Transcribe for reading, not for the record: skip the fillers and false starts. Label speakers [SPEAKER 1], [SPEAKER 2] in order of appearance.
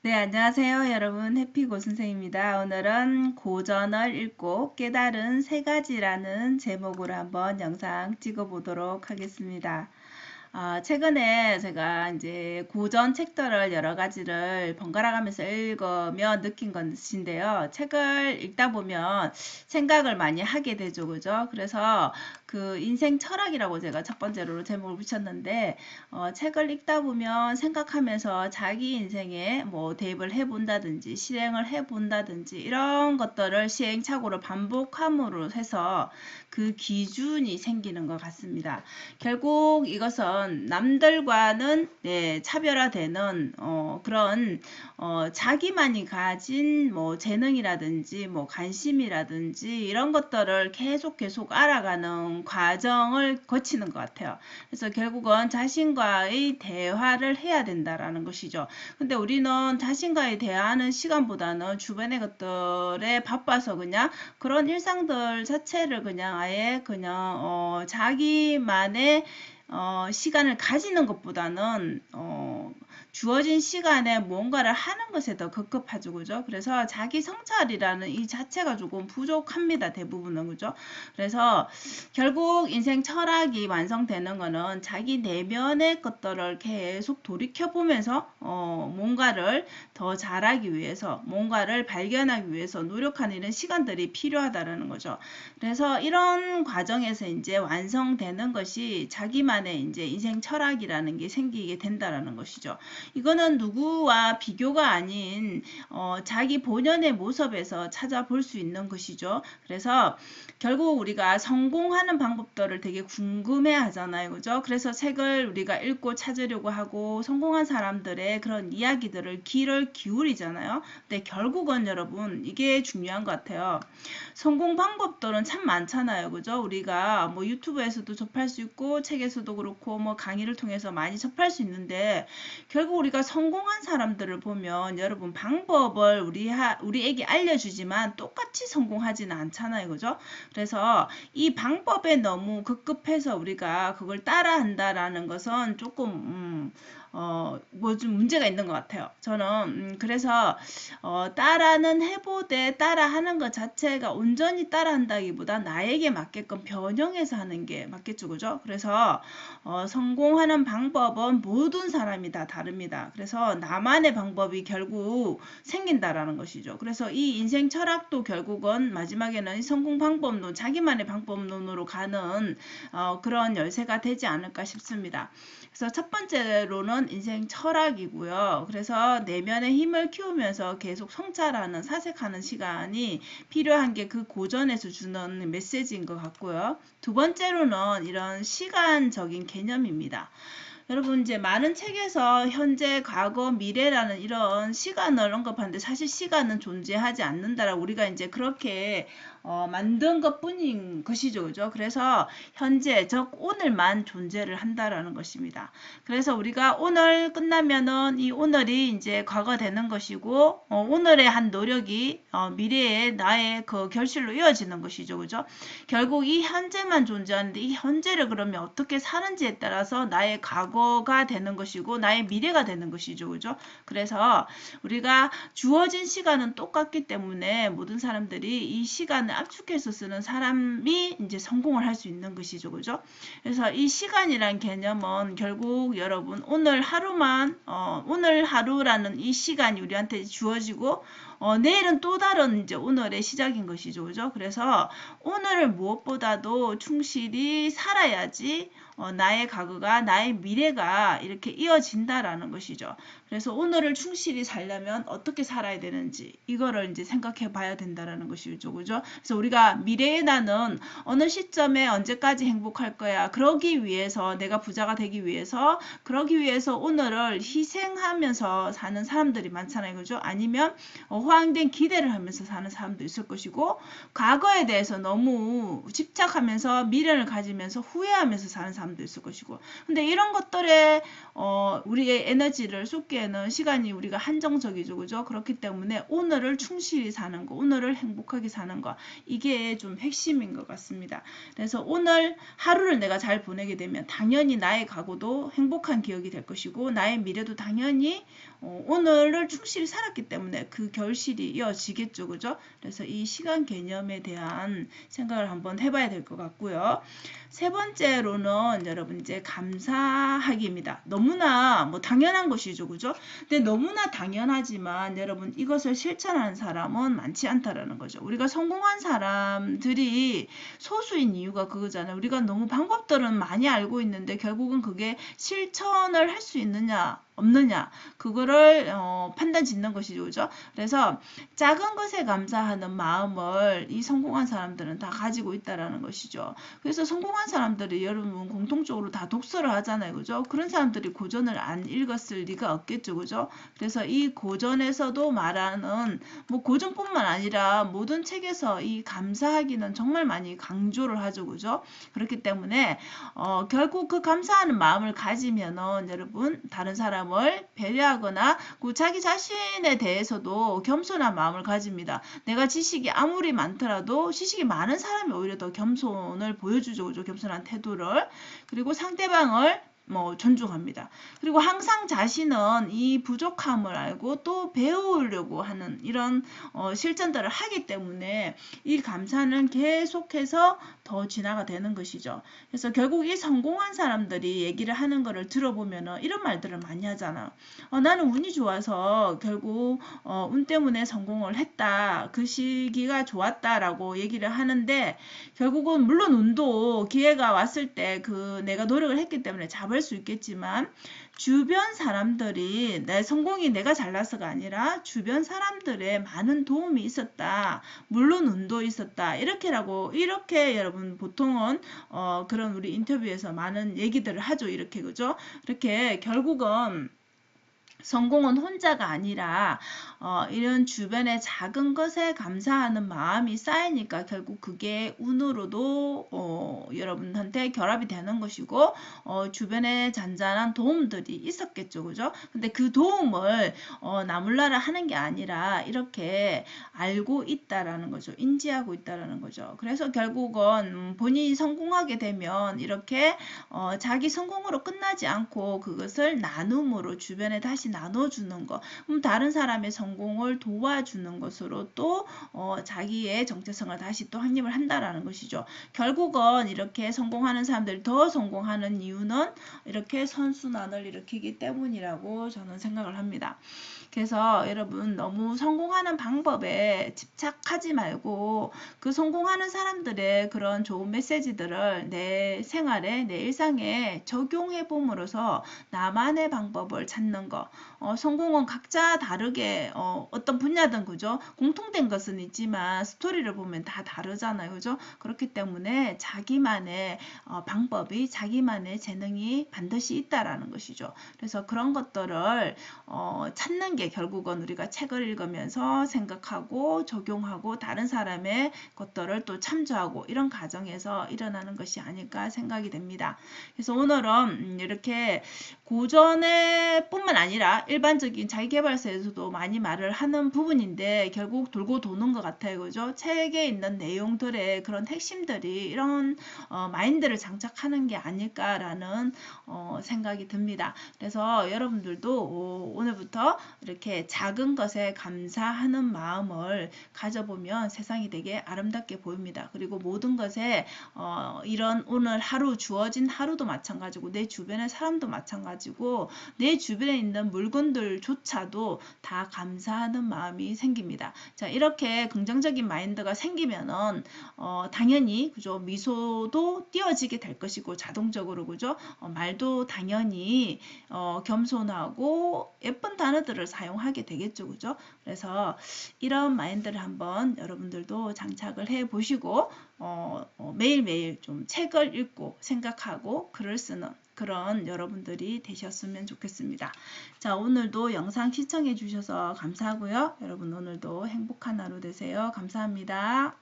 [SPEAKER 1] 네, 안녕하세요. 여러분. 해피고 선생입니다. 오늘은 고전을 읽고 깨달은 세 가지라는 제목으로 한번 영상 찍어 보도록 하겠습니다. 최근에 제가 이제 고전 책들을 여러 가지를 번갈아 가면서 읽으며 느낀 것인데요. 책을 읽다 보면 생각을 많이 하게 되죠. 그죠? 그래서 그 인생 철학이라고 제가 첫 번째로 제목을 붙였는데, 책을 읽다 보면 생각하면서 자기 인생에 뭐 대입을 해본다든지 실행을 해본다든지 이런 것들을 시행착오로 반복함으로 해서 그 기준이 생기는 것 같습니다. 결국 이것은 남들과는 차별화되는 그런 자기만이 가진 뭐 재능이라든지 뭐 관심이라든지 이런 것들을 계속 알아가는 과정을 거치는 것 같아요. 그래서 결국은 자신과의 대화를 해야 된다라는 것이죠. 근데 우리는 자신과의 대화하는 시간보다는 주변의 것들에 바빠서 그냥 그런 일상들 자체를 그냥 아예 그냥 자기만의 시간을 가지는 것보다는 주어진 시간에 뭔가를 하는 것에 더 급급하죠. 그죠? 그래서 자기 성찰이라는 이 자체가 조금 부족합니다. 대부분은. 그죠? 그래서 결국 인생 철학이 완성되는 거는 자기 내면의 것들을 계속 돌이켜보면서 뭔가를 더 잘하기 위해서 뭔가를 발견하기 위해서 노력하는 이런 시간들이 필요하다라는 거죠. 그래서 이런 과정에서 이제 완성되는 것이 자기만의 이제 인생 철학이라는 게 생기게 된다라는 것이죠. 이거는 누구와 비교가 아닌 자기 본연의 모습에서 찾아볼 수 있는 것이죠. 그래서 결국 우리가 성공하는 방법들을 되게 궁금해 하잖아요. 그죠? 그래서 책을 우리가 읽고 찾으려고 하고 성공한 사람들의 그런 이야기들을 귀를 기울이잖아요. 근데 결국은 여러분 이게 중요한 것 같아요. 성공 방법들은 참 많잖아요. 그죠? 우리가 뭐 유튜브에서도 접할 수 있고 책에서도 그렇고 뭐 강의를 통해서 많이 접할 수 있는데 결국 우리가 성공한 사람들을 보면 여러분 방법을 우리에게 알려주지만 똑같이 성공하지는 않잖아요. 그죠? 그래서 이 방법에 너무 급급해서 우리가 그걸 따라한다라는 것은 조금 뭐 좀 문제가 있는 것 같아요. 저는 그래서 따라는 해보되 따라하는 것 자체가 온전히 따라한다기보다 나에게 맞게끔 변형해서 하는 게 맞겠죠. 그죠? 그래서 성공하는 방법은 모든 사람이 다 다릅니다. 그래서 나만의 방법이 결국 생긴다라는 것이죠. 그래서 이 인생 철학도 결국은 마지막에는 성공 방법론, 자기만의 방법론으로 가는 그런 열쇠가 되지 않을까 싶습니다. 그래서 첫 번째로는 인생 철학이고요. 그래서 내면의 힘을 키우면서 계속 성찰하는, 사색하는 시간이 필요한 게 그 고전에서 주는 메시지인 것 같고요. 두 번째로는 이런 시간적인 개념입니다. 여러분 이제 많은 책에서 현재, 과거, 미래라는 이런 시간을 언급하는데 사실 시간은 존재하지 않는다라고 우리가 이제 그렇게 만든 것뿐인 것이죠. 그죠? 그래서 현재, 즉 오늘만 존재를 한다라는 것입니다. 그래서 우리가 오늘 끝나면은 이 오늘이 이제 과거 되는 것이고 오늘의 한 노력이 미래의 나의 그 결실로 이어지는 것이죠. 그죠? 결국 이 현재만 존재하는데 이 현재를 그러면 어떻게 사는지에 따라서 나의 과거가 되는 것이고 나의 미래가 되는 것이죠. 그죠? 그래서 우리가 주어진 시간은 똑같기 때문에 모든 사람들이 이 시간을 압축해서 쓰는 사람이 이제 성공을 할 수 있는 것이죠. 그죠? 그래서 이 시간이란 개념은 결국 여러분 오늘 하루만 오늘 하루라는 이 시간이 우리한테 주어지고 내일은 또 다른 이제 오늘의 시작인 것이죠. 그죠? 그래서 오늘을 무엇보다도 충실히 살아야지 나의 과거가 나의 미래가 이렇게 이어진다라는 것이죠. 그래서 오늘을 충실히 살려면 어떻게 살아야 되는지 이거를 이제 생각해 봐야 된다라는 것이죠. 그죠? 그래서 우리가 미래의 나는 어느 시점에 언제까지 행복할 거야. 그러기 위해서 내가 부자가 되기 위해서 그러기 위해서 오늘을 희생하면서 사는 사람들이 많잖아요. 그죠? 아니면 호황된 기대를 하면서 사는 사람도 있을 것이고 과거에 대해서 너무 집착하면서 미련을 가지면서 후회하면서 사는 사람도 사람도 있을 것이고. 근데 이런 것들에 우리의 에너지를 쏟기에는 시간이 우리가 한정적이죠. 그죠? 그렇기 때문에 오늘을 충실히 사는 거, 오늘을 행복하게 사는 거, 이게 좀 핵심인 것 같습니다. 그래서 오늘 하루를 내가 잘 보내게 되면 당연히 나의 과거도 행복한 기억이 될 것이고 나의 미래도 당연히 오늘을 충실히 살았기 때문에 그 결실이 이어지겠죠. 그죠? 그래서 이 시간 개념에 대한 생각을 한번 해봐야 될 것 같고요. 세 번째로는 여러분 이제 감사하기입니다. 너무나 뭐 당연한 것이죠. 그죠? 근데 너무나 당연하지만 여러분 이것을 실천하는 사람은 많지 않다라는 거죠. 우리가 성공한 사람들이 소수인 이유가 그거잖아요. 우리가 너무 방법들은 많이 알고 있는데 결국은 그게 실천을 할 수 있느냐 없느냐 그거를 판단 짓는 것이죠. 그죠? 그래서 작은 것에 감사하는 마음을 이 성공한 사람들은 다 가지고 있다라는 것이죠. 그래서 성공한 사람들이 여러분 공통적으로 다 독서를 하잖아요. 그죠? 그런 사람들이 고전을 안 읽었을 리가 없겠죠. 그죠? 그래서 이 고전에서도 말하는 뭐 고전뿐만 아니라 모든 책에서 이 감사하기는 정말 많이 강조를 하죠. 그죠? 그렇기 때문에 결국 그 감사하는 마음을 가지면은 여러분 다른 사람을 배려하거나 자기 자신에 대해서도 겸손한 마음을 가집니다. 내가 지식이 아무리 많더라도 지식이 많은 사람이 오히려 더 겸손을 보여주죠. 그죠? 겸손한 태도를. 그리고 상대방을 존중합니다. 그리고 항상 자신은 이 부족함을 알고 또 배우려고 하는 이런 실천들을 하기 때문에 이 감사는 계속해서 더 진화가 되는 것이죠. 그래서 결국 이 성공한 사람들이 얘기를 하는 거를 들어보면 이런 말들을 많이 하잖아. 나는 운이 좋아서 결국 운 때문에 성공을 했다. 그 시기가 좋았다라고 얘기를 하는데 결국은 물론 운도 기회가 왔을 때 내가 노력을 했기 때문에 잡을 수 있겠지만 주변 사람들이 내 성공이 내가 잘나서가 아니라 주변 사람들의 많은 도움이 있었다. 물론 운도 있었다. 이렇게 여러분 보통은 그런 우리 인터뷰에서 많은 얘기들을 하죠. 이렇게 그죠? 이렇게 결국은 성공은 혼자가 아니라 이런 주변의 작은 것에 감사하는 마음이 쌓이니까 결국 그게 운으로도 여러분한테 결합이 되는 것이고 주변에 잔잔한 도움들이 있었겠죠. 그죠? 근데 그 도움을 나몰라라 하는 게 아니라 이렇게 알고 있다라는 거죠. 인지하고 있다라는 거죠. 그래서 결국은 본인이 성공하게 되면 이렇게 자기 성공으로 끝나지 않고 그것을 나눔으로 주변에 다시 나눠주는 것. 그럼 다른 사람의 성공을 도와주는 것으로 또 자기의 정체성을 다시 또 확립을 한다라는 것이죠. 결국은 이렇게 성공하는 사람들이 더 성공하는 이유는 이렇게 선순환을 일으키기 때문이라고 저는 생각을 합니다. 그래서 여러분 너무 성공하는 방법에 집착하지 말고 그 성공하는 사람들의 그런 좋은 메시지들을 내 생활에 내 일상에 적용해 봄으로써 나만의 방법을 찾는 거. 성공은 각자 다르게 어떤 분야든 그죠? 공통된 것은 있지만 스토리를 보면 다 다르잖아요. 그죠? 그렇기 때문에 자기만의 방법이 자기만의 재능이 반드시 있다라는 것이죠. 그래서 그런 것들을 찾는 게 결국은 우리가 책을 읽으면서 생각하고 적용하고 다른 사람의 것들을 또 참조하고 이런 과정에서 일어나는 것이 아닐까 생각이 됩니다. 그래서 오늘은 이렇게 고전에 뿐만 아니라 일반적인 자기계발서에서도 많이 말을 하는 부분인데 결국 돌고 도는 것 같아요. 그죠? 책에 있는 내용들의 그런 핵심들이 이런 마인드를 장착하는 게 아닐까라는 생각이 듭니다. 그래서 여러분들도 오늘부터 이렇게 작은 것에 감사하는 마음을 가져보면 세상이 되게 아름답게 보입니다. 그리고 모든 것에 이런 오늘 하루 주어진 하루도 마찬가지고 내 주변의 사람도 마찬가지고 내 주변에 있는 물건들조차도 다 감사하는 마음이 생깁니다. 자, 이렇게 긍정적인 마인드가 생기면은 당연히 그죠? 미소도 띄어지게 될 것이고 자동적으로 그죠? 말도 당연히 겸손하고 예쁜 단어들을 사용하게 되겠죠. 그죠? 그래서 이런 마인드를 한번 여러분들도 장착을 해 보시고 매일매일 좀 책을 읽고 생각하고 글을 쓰는 그런 여러분들이 되셨으면 좋겠습니다. 자, 오늘도 영상 시청해 주셔서 감사하고요. 여러분 오늘도 행복한 하루 되세요. 감사합니다.